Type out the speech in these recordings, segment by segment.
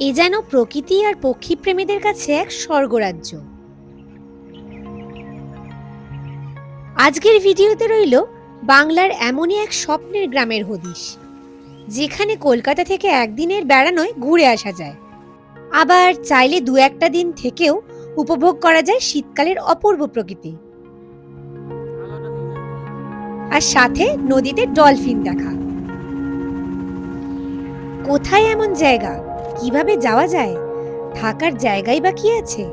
এ যেন প্রকৃতি আর পক্ষী প্রেমীদের কাছে এক স্বর্গরাজ্য। আজকের ভিডিওতে রইল বাংলার এমনই এক স্বপ্নের গ্রামের হদিশ, যেখানে কলকাতা থেকে একদিনের বেড়ানোয় ঘুরে আসা যায়, আবার চাইলে দু একটা দিন থেকেও উপভোগ করা যায় শীতকালের অপূর্ব প্রকৃতি, আর সাথে নদীতে ডলফিন দেখা। কোথায় এমন জায়গা, কিভাবে যাওয়া যায়, থাকার জায়গাই বা কি আছে,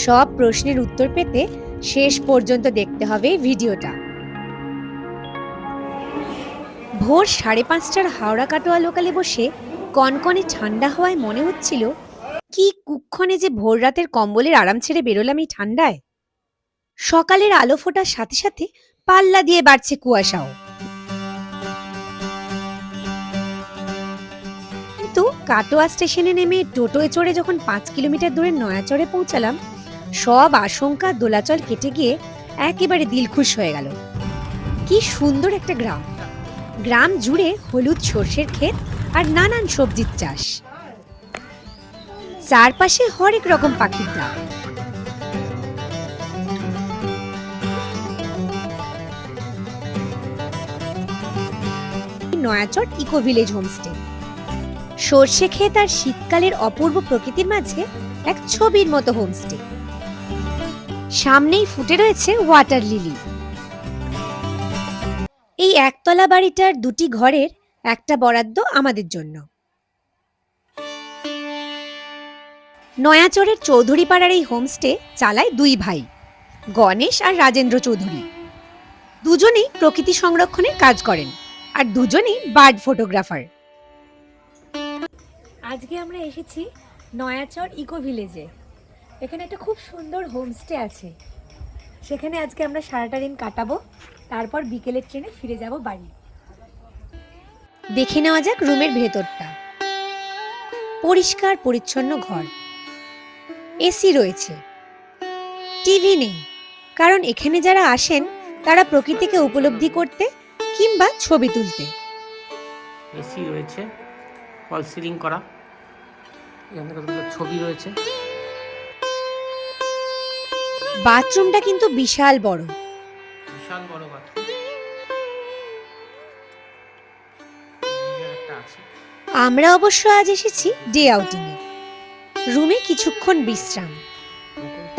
সব প্রশ্নের উত্তর পেতে শেষ পর্যন্ত দেখতে হবে ভিডিওটা। ভোর 5:30টার হাওড়া কাটোয়া লোকালে বসে কনকনে ঠান্ডা হওয়ায় মনে হচ্ছিল, কি কুক্ষণে যে ভোর রাতের কম্বলের আরাম ছেড়ে বেরোলাম এই ঠান্ডায়। সকালের আলো ফোটার সাথে সাথে পাল্লা দিয়ে বাড়ছে কুয়াশাও। কিন্তু কাটোয়া স্টেশনে নেমে টোটোয় চড়ে যখন 5 কিলোমিটার দূরে নয়াচড়ে পৌঁছালাম, সব আশঙ্কা দোলাচল কেটে গিয়ে একেবারে দিলখুশ হয়ে গেল। কি সুন্দর একটা গ্রাম, গ্রাম জুড়ে হলুদ সর্ষের ক্ষেত আর নানান সবজির চাষ, চারপাশে হরেক রকম পাখির ডাক। নয়াচড় ইকো ভিলেজ হোমস্টে, সর্ষে ক্ষেত আর শীতকালের অপূর্ব প্রকৃতির মাঝে এক ছবির মতো হোমস্টে। সামনেই ফুটে রয়েছে ওয়াটার লিলি। এই একতলা বাড়িটার দুটি ঘরের একটা বরাদ্দ আমাদের জন্য। নয়াচড়ের চৌধুরী পাড়ার এই হোমস্টে চালায় দুই ভাই, গণেশ আর রাজেন্দ্র চৌধুরী। দুজনেই প্রকৃতি সংরক্ষণের কাজ করেন আর দুজনেই বার্ড ফটোগ্রাফার। আজকে আমরা এসেছি নয়াচড় ইকো ভিলেজে। এখানে একটা খুব সুন্দর হোমস্টে আছে, সেখানে আজকে আমরা সারাটা দিন কাটাবো, তারপর বিকেলের ট্রেনে ফিরে যাব বাড়ি। দেখে নেওয়া যাক রুমের ভেতরটা। পরিষ্কার পরিচ্ছন্ন ঘর, এসি রয়েছে, টিভি নেই, কারণ এখানে যারা আসেন তারা প্রকৃতিকে উপলব্ধি করতে কিংবা ছবি তুলতে। এসি রয়েছে, ফল সিলিং করা, এখানে কতগুলো ছবি রয়েছে। বাথরুমটা কিন্তু বিশাল বড়, বিশাল বড় বাথরুম একটা আছে। আমরা অবশ্য আজ এসেছি ডে আউটিং এ। রুমে কিছুক্ষণ বিশ্রাম,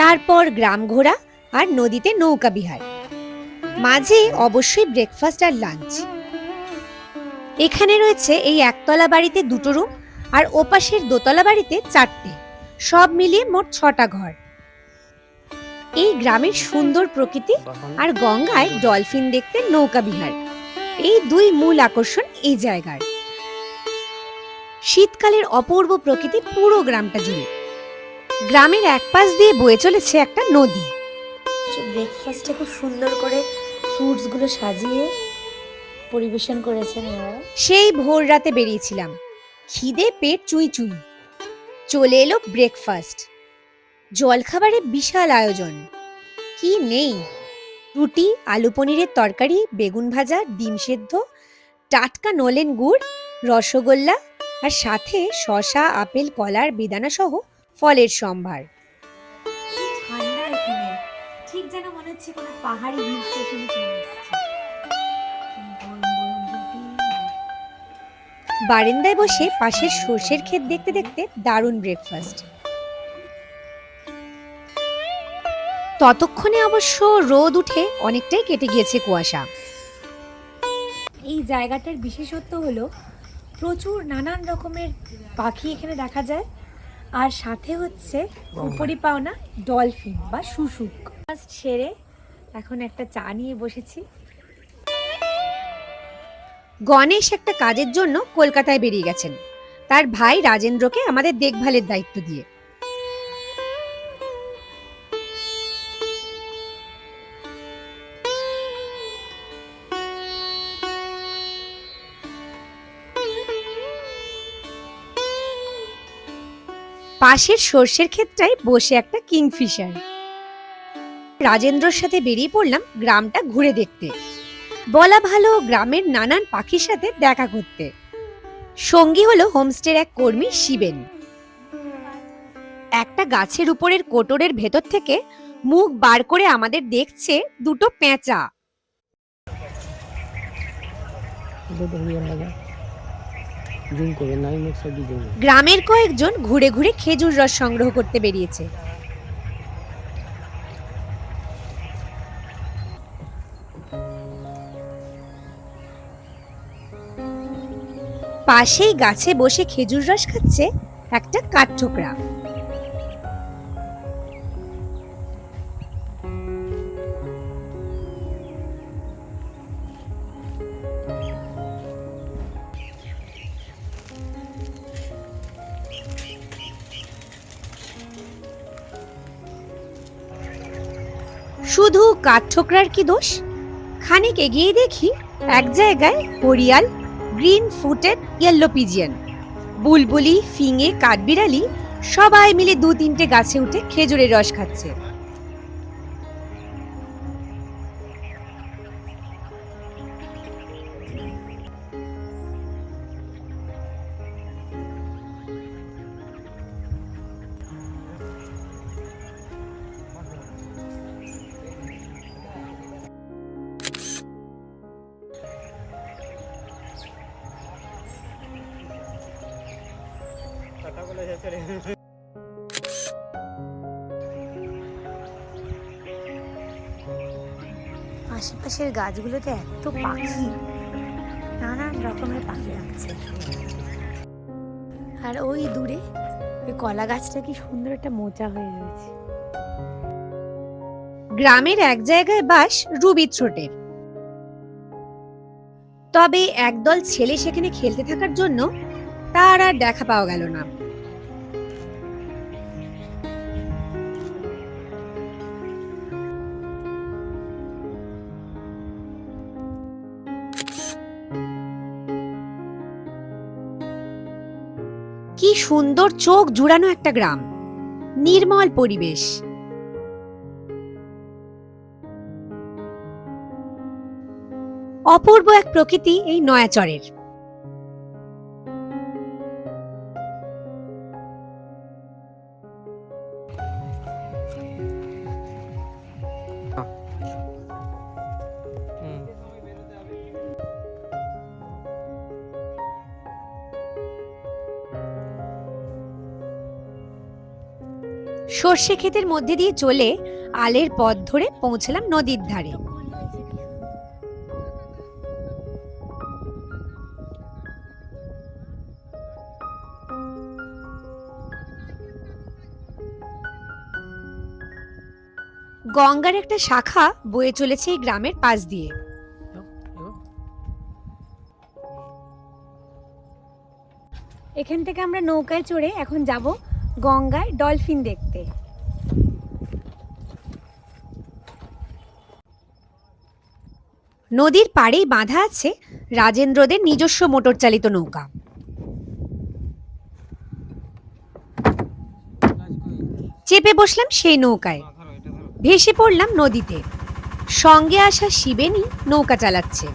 তারপর গ্রাম ঘোরা আর নদীতে নৌকা বিহার, মাঝে অবশ্যই ব্রেকফাস্ট আর লাঞ্চ। এখানে রয়েছে এই একতলা বাড়িতে 2টো রুম আর ওপাশের দোতলা বাড়িতে 4টে, সব মিলিয়ে মোট 6টা ঘর। এই গ্রামের সুন্দর প্রকৃতি আর গঙ্গায় ডলফিন দেখতে নৌকা বিহার, এই দুই মূল আকর্ষণ এই জায়গার। শীতকালের অপূর্ব প্রকৃতি পুরো গ্রামটা জুড়ে। গ্রামের এক পাশ দিয়ে বয়ে চলেছে একটা নদী। ব্রেকফাস্টে খুব সুন্দর করে ফ্রুটস গুলো সাজিয়ে পরিবেশন করেছেন এনারা। সেই ভোর রাতে বেরিয়েছিলাম, খিদে পেট চুই চুই। চলে এলো ব্রেকফাস্ট, জলখাবারে বিশাল আয়োজন। কি নেই, রুটি, আলু পনিরের তরকারি, বেগুন ভাজা, ডিম সেদ্ধ, টাটকা নলেন গুড়, রসগোল্লা, আর সাথে শসা, আপেল, কলার বেদানা সহ ফলের সম্ভার। ঠান্ডা এখানে, ঠিক যেন মনে হচ্ছে কোনো পাহাড়ি হিল স্টেশনে চলে এসেছি। বারান্দায় বসে পাশের সর্ষের ক্ষেত দেখতে দেখতে দারুণ ব্রেকফাস্ট। ততক্ষণে অবশ্য রোদ উঠে অনেকটাই কেটে গিয়েছে কুয়াশা। এই জায়গাটার বিশেষত্ব হলো প্রচুর নানান রকমের পাখি এখানে দেখা যায়, আর সাথে হচ্ছে উপরি পাওনা ডলফিন বা শুশুক। ছেড়ে এখন একটা চা নিয়ে বসেছি। গণেশ একটা কাজের জন্য কলকাতায় বেরিয়ে গেছেন, তার ভাই রাজেন্দ্রকে আমাদের দেখভালের দায়িত্ব দিয়ে। পাশের সর্ষের ক্ষেতটায় বসে একটা কিংফিশার। রাজেন্দ্রর সাথে বেরিয়ে পড়লাম গ্রামটা ঘুরে দেখতে, বলা ভালো গ্রামের নানান পাখির সাথে দেখা করতে। সঙ্গী হলো হোমস্টের এক কর্মী শিবেন। একটা গাছের উপরের কোটরের ভেতর থেকে মুখ বার করে আমাদের দেখছে দুটো পেঁচা। গ্রামের কয়েকজন ঘুরে ঘুরে খেজুর রস সংগ্রহ করতে বেরিয়েছে। পাশেই গাছে বসে খেজুর রস খাচ্ছে একটা কাঠঠোকরা। শুধু কাঠঠোকরার কি দোষ? খানিক এগিয়ে দেখি এক জায়গায় হরিয়াল, গ্রিন ফুটেড ইয়েলো পিজিয়ন, বুলবুলি, ফিঙে, কাঠবিড়ালি সবাই মিলে 2-3টে গাছে উঠে খেজুরের রস খাচ্ছে। আশেপাশের গাছগুলোতে এত পাখি, নানান রকমের পাখি লাগছে। আর ওই দূরে ওই কলা গাছটা কি সুন্দর একটা মোচা হয়ে রয়েছে। গ্রামের এক জায়গায় বাস রুবি থ্রোটের। তবে একদল ছেলে সেখানে খেলতে থাকার জন্য তার আর দেখা পাওয়া গেল না। কি সুন্দর চোখ জুড়ানো একটা গ্রাম, নির্মল পরিবেশ। অপূর্ব এক প্রকৃতি এই নয়াচরের। সর্ষে ক্ষেতের মধ্যে দিয়ে চলে আলের পথ ধরে পৌঁছলাম নদীর ধারে। গঙ্গার একটা শাখা বয়ে চলেছে এই গ্রামের পাশ দিয়ে। এখান থেকে আমরা নৌকায় চড়ে এখন যাব গঙ্গায় ডলফিন দেখতে। নদীর পাড়েই বাঁধা আছে রাজেন্দ্রদের নিজস্ব মোটর চালিত নৌকা। চেপে বসলাম সেই নৌকায়, ভেসে পড়লাম নদীতে। সঙ্গে আসা শিবেনী নৌকা চালাচ্ছে।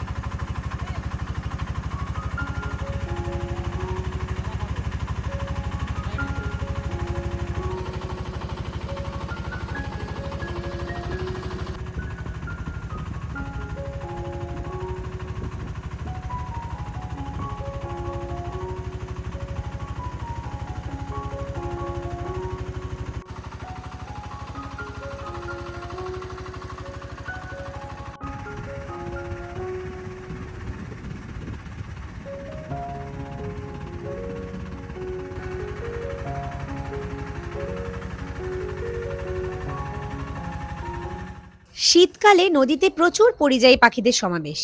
শীতকালে নদীতে প্রচুর পরিযায়ী পাখিদের সমাবেশ।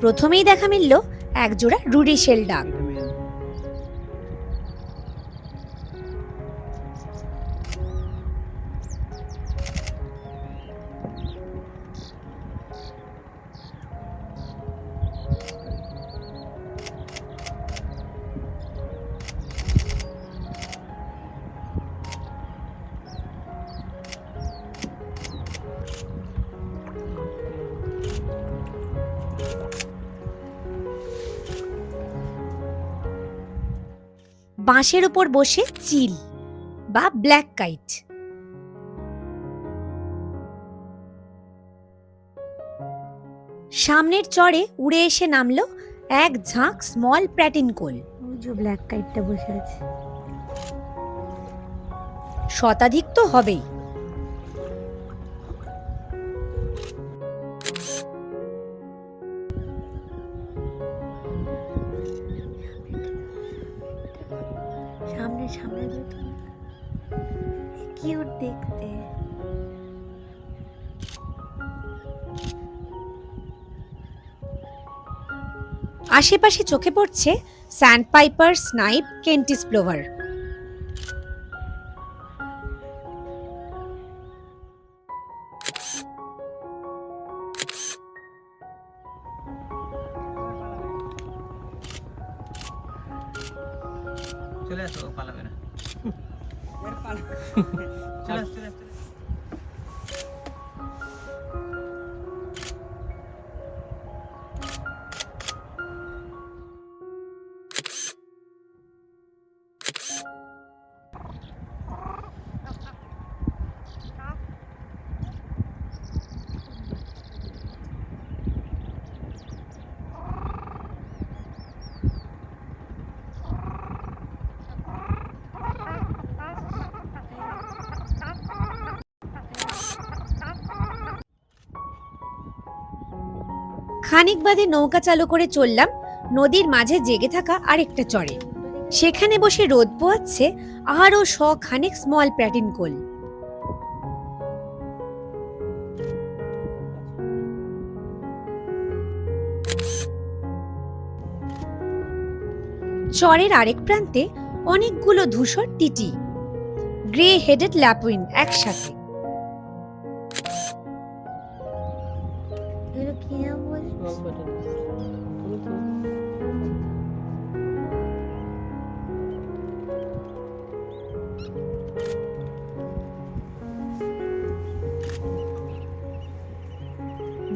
প্রথমেই দেখা মিলল একজোড়া রুডিশেল ডাক। বাঁশের উপর বসে চিল বা ব্ল্যাক কাইট। সামনের চরে উড়ে এসে নামলো এক ঝাঁক স্মল প্যাটিনকোল। ওই যে ব্ল্যাক কাইটটা বসে আছে। শতাধিক তো হবেই। সামনে সামনে কিউট দেখতে। আশেপাশে চোখে পড়ছে স্যান্ড পাইপার, স্নাইপ, কেন্টিস প্লোভার। চলে আসো, পালাবে না। চলে আসো, চলে আসো। খানিক বাদে নৌকা চালু করে চললাম নদীর মাঝে জেগে থাকা আরেকটা চরে। সেখানে বসে রোদ পোয়াচ্ছে আরো খানিক স্মল প্যাটিনকোল। চরের আরেক প্রান্তে অনেকগুলো ধূসর টিটি, গ্রে হেডেড ল্যাপুইন একসাথে। এগুলো কি নাম বলছিস?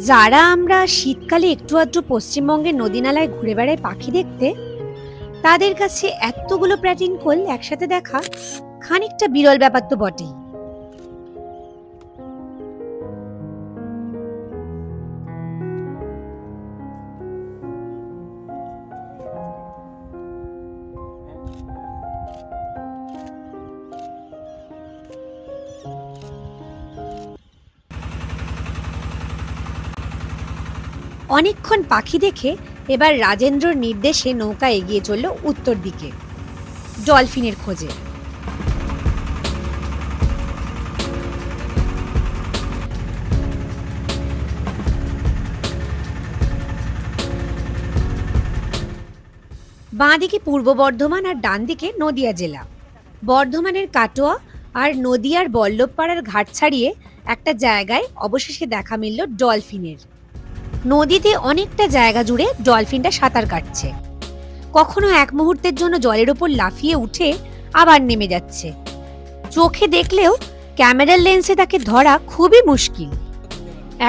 যারা আমরা শীতকালে একটু আধটু পশ্চিমবঙ্গের নদী নালায় ঘুরে বেড়াই পাখি দেখতে, তাদের কাছে এতগুলো প্যাটিনকোল একসাথে দেখা খানিকটা বিরল ব্যাপার তো বটেই। অনেকক্ষণ পাখি দেখে এবার রাজেন্দ্রর নির্দেশে নৌকা এগিয়ে চলল উত্তর দিকে, ডলফিনের খোঁজে। বাঁ দিকে পূর্ব বর্ধমান আর ডান দিকে নদিয়া জেলা। বর্ধমানের কাটোয়া আর নদিয়ার বল্লভপাড়ার ঘাট ছাড়িয়ে একটা জায়গায় অবশেষে দেখা মিলল ডলফিনের। নদীতে অনেকটা জায়গা জুড়ে ডলফিনটা সাঁতার কাটছে, কখনো এক মুহূর্তের জন্য জলের ওপর লাফিয়ে উঠে আবার নেমে যাচ্ছে। চোখে দেখলেও ক্যামেরার লেন্সে তাকে ধরা খুবই মুশকিল।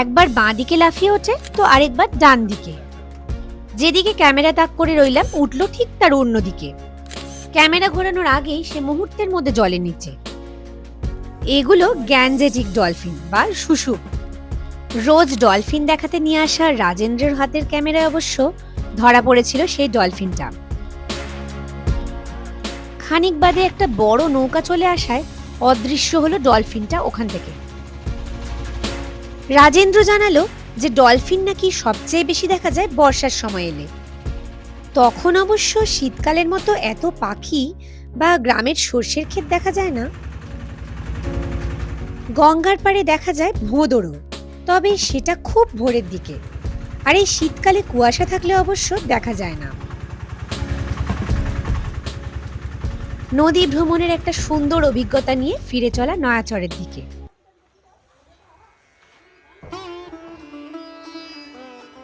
একবার বাঁ দিকে লাফিয়ে ওঠে তো আরেকবার ডান দিকে। যেদিকে ক্যামেরা তাক করে রইলাম উঠলো ঠিক তার অন্যদিকে। ক্যামেরা ঘোরানোর আগেই সে মুহূর্তের মধ্যে জলের নিচে। এগুলো গ্যাঞ্জেটিক ডলফিন বা শুশুক। রোজ ডলফিন দেখাতে নিয়ে আসা রাজেন্দ্রের হাতের ক্যামেরায় অবশ্য ধরা পড়েছিল সেই ডলফিনটা। খানিক বাদে একটা বড় নৌকা চলে আসায় অদৃশ্য হলো ডলফিনটা ওখান থেকে। রাজেন্দ্র জানালো যে ডলফিন নাকি সবচেয়ে বেশি দেখা যায় বর্ষার সময় এলে। তখন অবশ্য শীতকালের মতো এত পাখি বা গ্রামের সর্ষের ক্ষেত দেখা যায় না। গঙ্গার পাড়ে দেখা যায় ভোঁদড়ও, তবে সেটা খুব ভোরের দিকে, আর এই শীতকালে কুয়াশা থাকলে অবশ্য দেখা যায় না। নদী ভ্রমণের একটা সুন্দর অভিজ্ঞতা নিয়ে ফিরে চলা নয়াচরের দিকে।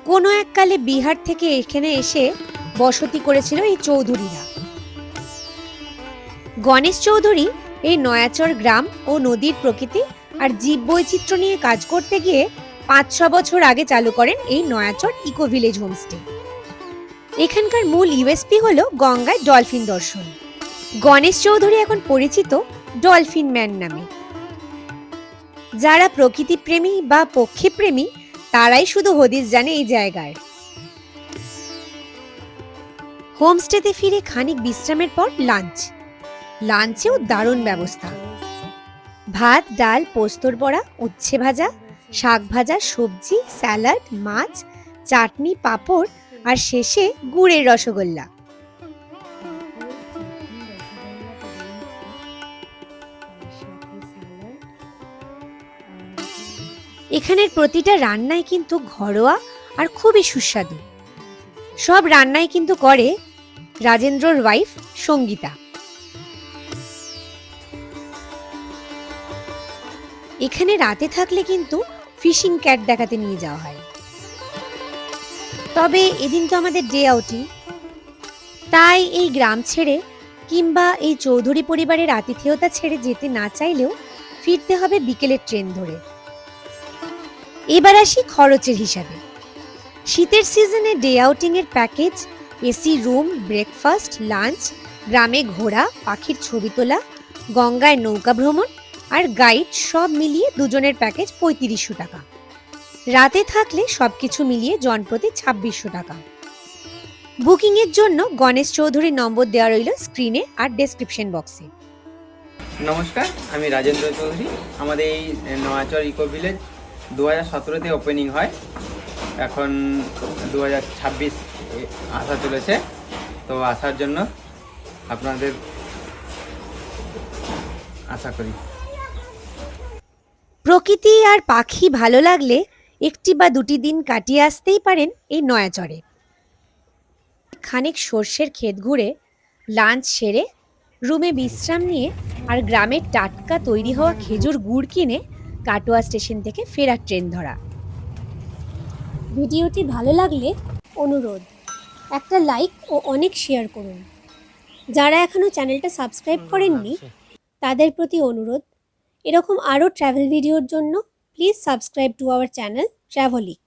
কোনো এককালে বিহার থেকে এখানে এসে বসতি করেছিল এই চৌধুরীরা। গণেশ চৌধুরী এই নয়াচর গ্রাম ও নদীর প্রকৃতি আর জীববৈচিত্র্য নিয়ে কাজ করতে গিয়ে 5-6 বছর আগে চালু করেন এই নয়াচর ইকো ভিলেজ হোমস্টে। এখানকার মূল ইউএসপি হলো গঙ্গায় ডলফিন দর্শন। গণেশ চৌধুরী এখন পরিচিত ডলফিন ম্যান নামে। যারা প্রকৃতিপ্রেমী বা পক্ষীপ্রেমী তারাই শুধু হদিস জানে এই জায়গায়। হোমস্টেতে ফিরে খানিক বিশ্রামের পর লাঞ্চেও দারুণ ব্যবস্থা। ভাত, ডাল, পোস্তর বড়া, উচ্ছে ভাজা, শাক ভাজা, সবজি, স্যালাড, মাছ, চাটনি, পাঁপড় আর শেষে গুড়ের রসগোল্লা। এখানের প্রতিটা রান্নাই কিন্তু ঘরোয়া আর খুবই সুস্বাদু। সব রান্নাই কিন্তু করে রাজেন্দ্রর ওয়াইফ সঙ্গীতা। এখানে রাতে থাকলে কিন্তু ফিশিং ক্যাট দেখাতে নিয়ে যাওয়া হয়। তবে এদিন তো আমাদের ডে আউটিং, তাই এই গ্রাম ছেড়ে কিংবা এই চৌধুরী পরিবারের আতিথেয়তা ছেড়ে যেতে না চাইলেও ফিরতে হবে বিকেলের ট্রেন ধরে। এবার আসি খরচের হিসাবে। শীতের সিজনে ডে আউটিং এর package, AC room, breakfast, lunch, গ্রামে ঘোরা, পাখির ছবি তোলা, গঙ্গায় নৌকা ভ্রমণ আর গাইড সব মিলিয়ে দুজনের প্যাকেজ ৩৫০০ টাকা। রাতে থাকলে সবকিছু মিলিয়ে জনপ্রতি ২৬০০ টাকা। বুকিং এর জন্য গণেশ চৌধুরীর নম্বর দেওয়া রইল স্ক্রিনে আর ডেসক্রিপশন বক্সে। নমস্কার, আমি রাজেন্দ্র চৌধুরী। আমাদের এই নয়াচর ইকো ভিলেজ 2017-তে ওপেনিং হয়। এখন 2026 আসা চলেছে। তো আসার জন্য আপনাদের আশা করি। প্রকৃতি আর পাখি ভালো লাগলে একটি বা দুটি দিন কাটিয়ে আসতেই পারেন এই নয়াচরে। খানিক সর্ষের ক্ষেত ঘুরে, লাঞ্চ সেরে, রুমে বিশ্রাম নিয়ে আর গ্রামের টাটকা তৈরি হওয়া খেজুর গুড় কিনে কাটোয়া স্টেশন থেকে ফেরার ট্রেন ধরা। ভিডিওটি ভালো লাগলে অনুরোধ একটা লাইক ও অনেক শেয়ার করুন। যারা এখনও চ্যানেলটা সাবস্ক্রাইব করেননি তাদের প্রতি অনুরোধ, এরকম আরও ট্র্যাভেল ভিডিওর জন্য please subscribe to our channel ট্রাভেলিক।